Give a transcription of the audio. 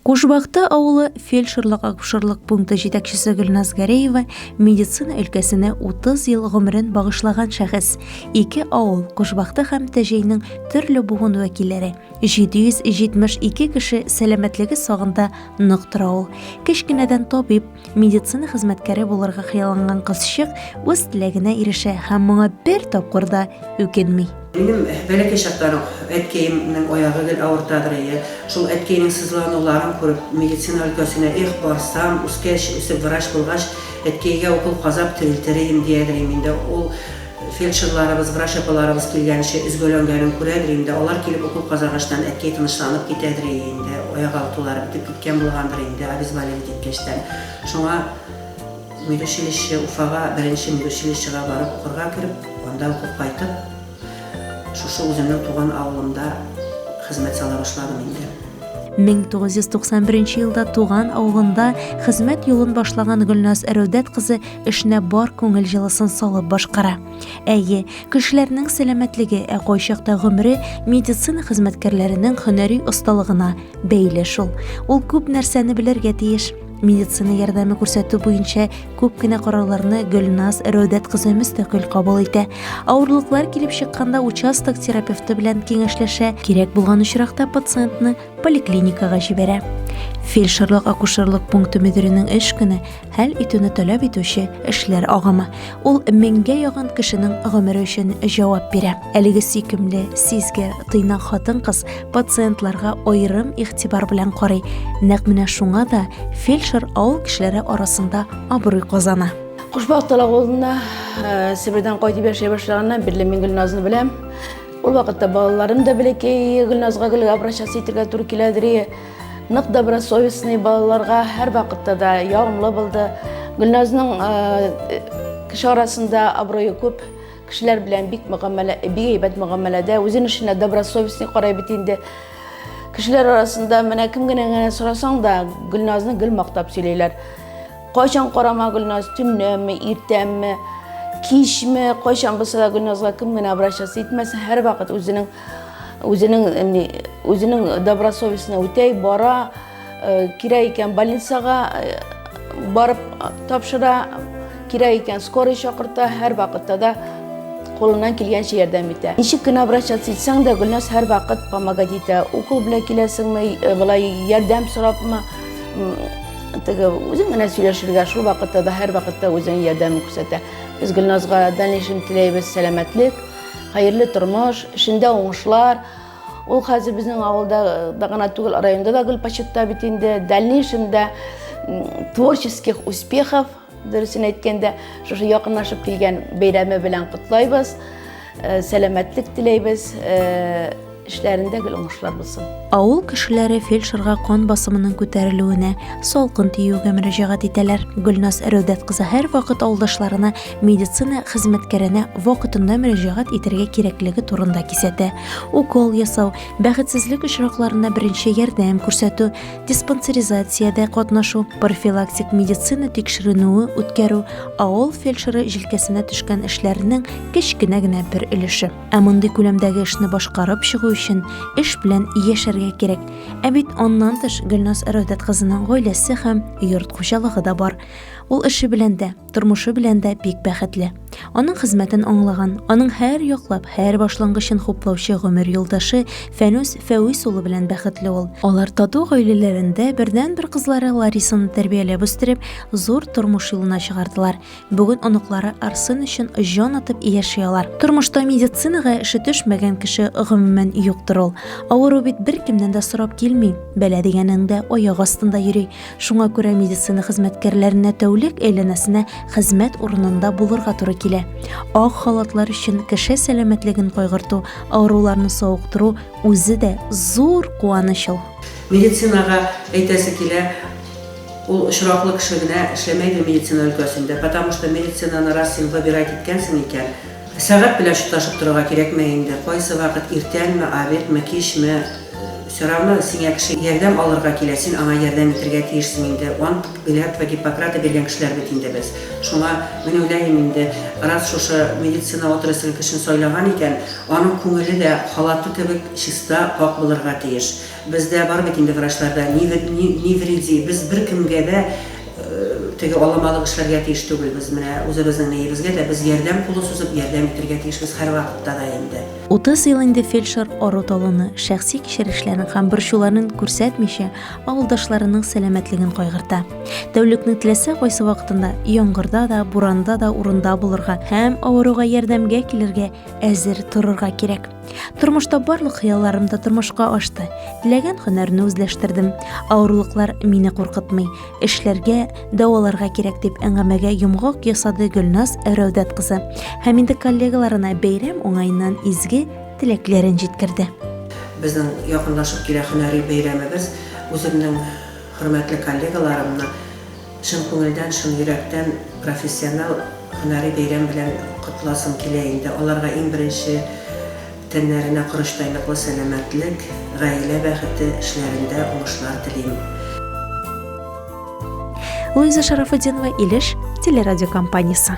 Кушбакты ауылы фельдшерлык-акушерлык пункты җитәкчесе Гөлназ Гәрәева медицина өлкәсенә 30 ел гомерен багышлаган шәхес. Ике авыл, Кушбакты һәм Тәҗәйнең төрле буын вәкилләре, 772 кеше сәламәтлеге сагында нык тора ул. Кечкенәдән табиб, медицина хезмәткәре булырга хыялланган кызчык үз теләгенә ирешә һәм моңа бер тапкыр да үкенми. Benim bələkə şartlarım, ətkəyimdən ayağı gel ağırtadır. Şol ətkəyinin sızlanılarını görüb medisina өлкәсенә barsam, üstə vrach bulğaş, ətkəyə okul qazab tültərəyim deyərəm indi. Ol felçerlarımız, vrach apalarımız kilgənçə üzgölөнгәнен күрәдер инде. Алар килеп okul qazağaçdan ətkəy тынычланып китәдер инде. Аяк алтылары битеп киткән булгандыр инде. Обезболивание иткәчтән. Шуңа медучилище Уфага, беренче медучилищега барып укырга кирип, анда укып кайтып, шушы үземнең туган авылымда хезмәт сала башладым инде. 1991 елда туган авылында хезмәт юлын башлаган Гөлназ Әрәүдәт кызы эшенә бар күңел җылысын салып башкара. Әйе, кешеләрнең сәламәтлеге, кайчакта гомере медицина хезмәткәрләренең һөнәри осталыгына бәйле шул. Ул күп нәрсәне белергә тиеш. Медицина ярдәме күрсәтү буенча күп кенә карарларны Гөлназ Әрәүдәт кызы мөстәкыйль кабул итә. Авырлыклар килеп чыкканда участок терапевты белән киңәшләшә, кирәк булган очракта пациентны поликлиникага җибәрә. Фельдшерлык-акушерлык пункты мөдиренең эш көне хәл итүне таләп итүче эшләр агымы. Ул 1000гә ягын кешенең гомере өчен җавап бирә. Әлеге сөйкемле, сизгер, тыйнак хатын-кыз пациентларга аерым игътибар белән карый. Нәкъ менә шуңа да фельдшер авыл кешеләре арасында абруй казана. Кушбакты авылына Себердән кайтып яшәй башлаганнан бирле мин Гөлназны беләм. Ул вакытта балаларым да бәләкәй, Гөлназга гел обращаться итәргә туры киләдер. Нык добросовестный балаларга һәр вакытта да ягымлы булды. Гөлназның кеше арасында абруе күп, кешеләр белән бик әйбәт мөгамәләдә, үзенең эшенә добросовестный карый бит инде. Кешеләр арасында менә кем генә сорасаң да Гөлназны гел мактап сөйләйләр. Кайчан карама Гөлназ, төннәме, иртәме, кичме, кайчан булса да Гөлназга кем генә обращаться итмәсә, һәр вакыт үзенең добросовестный үтәй бара, кирәк икән больницага барып тапшыра, кирәк икән скорый чакырта, һәр вакытта да қолынан килгәнчә ярдәм итә. Ничек кенә обращаться итсәң дә Гөлназ һәр вакыт помогать итә. Укол белән киләсеңме, былай ярдәм сорапмы, үзең генә сөйләшергә, шул вакытта да һәр вакытта үзенең ярдәмен күрсәтә. Без Гөлназга дальнейшем теләйбез сәламәтлек, хәерле тормыш, эшендә уңышлар. Ул хәзер безнең авылда да гына түгел, районда да гел почетта бит инде. Дальнейшемдә творческих успехов, дөресен әйткәндә, шушы якынлашып килгән бәйрәме белән котлайбыз. Сәламәтлек теләйбез, эшләрендә гел уңышлар булсын. Авыл кешеләре фельдшерга кан басымының күтәрелүенә, салкын тиюгә мөрәҗәгать итәләр. Гөлназ Әрәүдәт кызы һәр вакыт авылдашларына медицина хезмәткәренә вакытында мөрәҗәгать итәргә кирәклеге турында кисәтә. Укол ясау, бәхетсезлек очракларына беренче ярдәм күрсәтү, диспансеризациядә катнашу, профилактик медицина тикшеренүе үткәрү авыл фельдшеры җилкәсенә төшкән эшләрнең кечкенә генә бер өлеше. Ә мондый күләмдәге эшне башкарып чыгу өчен эш белән яшәргә кирәк. Ә бит аннан тыш Гөлназ Әрәүдәт кызының гаиләсе һәм йорт хуҗалыгы да бар. Ул эше белән дә, тормышы белән дә бик бәхетле. Аның хезмәтен аңлаган, аның һәр яклап, һәр башлангычын хуплаучы гомер юлдашы Фәнүс Фәвис улы белән бәхетле ул. Алар тату гаиләләрендә бердән-бер кызлары Ларисаны тәрбияләп үстереп, зур тормыш юлына чыгардылар. Бүген оныклары Арсын өчен җан атып яшәялар. Тормышта медицинага эше төшмәгән кеше гомумән юктыр ул. Авыру бит беркемнән дә сорап килми. Бәла дигәнең дә аяк астында йөри. Шуңа күрә медицина хезмәткәрләренә тәүлек әйләнәсенә хезмәт урынында булырга туры килә. Ак халатлар өчен кеше сәламәтлеген кайгырту, авыруларны сауыктыру үзе дә зур куаныч ул. Медицинага әйтәсе килә, ул очраклы кеше генә эшләмәйдер медицина өлкәсендә, потому что медицинаны раз син выбирать иткәнсең икән, сәгать белән шуташып торырга кирәкмәй инде. Кайсы вакыт иртәнме, обедме, кичме, все равно сиңа кеше ярдәм алырга килә, син аңа ярдәм итәргә тиешсең инде. Ант беләп Гиппократа биргән кешеләр бит инде без. Шуңа мин уйлыйм инде, раз шушы медицина отраслен кешен сайлаган икән, аның күңеле дә халаты кебек чиста, пак булырга тиеш. бездә бар бит инде врачларда невриди, без беркемгә дә теге аламалык эшләргә тиеш түгелбез. Менә үзебезнең нәебезгә дә без ярдәм кулы сузып ярдәм итәргә тиешбез һәр вакытта да инде. 30 ел инде фельдшер ару-талуны, шәхси кичерешләрен һәм борчуларын күрсәтмичә, авылдашларының сәламәтлеген кайгырта. Тәүлекне теләсә кайсы вакытында, яңгырда да, буранда да урында булырга һәм авыруга ярдәмгә килергә әзер торырга кирәк. Тормышта барлык хыялларымда тормышка ашты. Теләгән һөнәрне үзләштердем. Авырлыклар мине куркытмый. Эшләргә, дәваларга кирәк дип әңгәмәгә йомгак ясады Гөлназ Рәүдәт кызы. Һәм инде коллегаларына бәйрәм уңаеннан изге теләкләрен җиткерде. Безнең якынлашып килә һөнәри бәйрәмебез үземнең хөрмәтле коллегаларымны чын күңелдән, чын йөрәктән профессионал һөнәри бәйрәм белән котласым килә инде. Аларга иң беренче тәннәренә корыштайлыклы сәламәтлек, гаилә бәхете, эшләрендә уңышлар телим. Луиза Шарафутдинова, Илеш телерадиокомпаниясе.